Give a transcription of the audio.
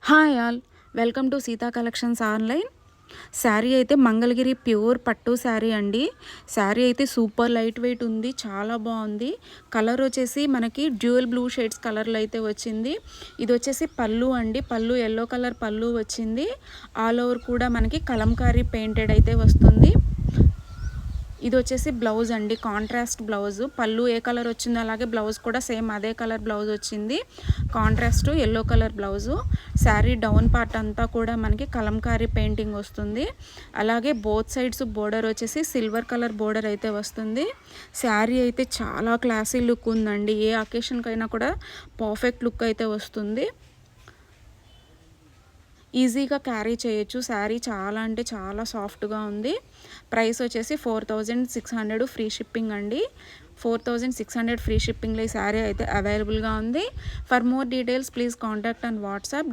Hi all, welcome to Sita collections online. Sari అయితే Mangalagiri pure పట్టు శారీ అండి. శారీ అయితే సూపర్ లైట్ వెయిట్ ఉంది, చాలా బాగుంది. కలర్ వచ్చేసి మనకి డ్యూయల్ బ్లూ షేడ్స్ కలర్లో అయితే వచ్చింది. ఇది వచ్చేసి పళ్ళు అండి, పళ్ళు ఎల్లో కలర్ పళ్ళు వచ్చింది. ఆల్ ఓవర్ కూడా మనకి కలంకారీ పెయింటెడ్ అయితే వస్తుంది. ఇది వచ్చేసి బ్లౌజ్ అండి, కాంట్రాస్ట్ బ్లౌజ్. పళ్ళు ఏ కలర్ వచ్చిందో అలాగే బ్లౌజ్ కూడా సేమ్ అదే కలర్ బ్లౌజ్ వచ్చింది. Contrast yellow colour blouse. Sari down part అంతా కూడా మనకి కలంకారీ పెయింటింగ్ వస్తుంది. అలాగే బోత్ సైడ్స్ బోర్డర్ వచ్చేసి సిల్వర్ కలర్ బోర్డర్ అయితే వస్తుంది. శారీ అయితే చాలా క్లాసీ లుక్ ఉందండి, ఏ అకేషన్కైనా కూడా పర్ఫెక్ట్ లుక్ అయితే వస్తుంది. ఈజీగా క్యారీ చేయొచ్చు. శారీ చాలా అంటే చాలా సాఫ్ట్గా ఉంది. ప్రైస్ వచ్చేసి 4600 ఫ్రీ షిప్పింగ్ అండి. 4600 ఫ్రీ షిప్పింగ్లో ఈ శారీ అయితే అవైలబుల్గా ఉంది. For more details please contact on WhatsApp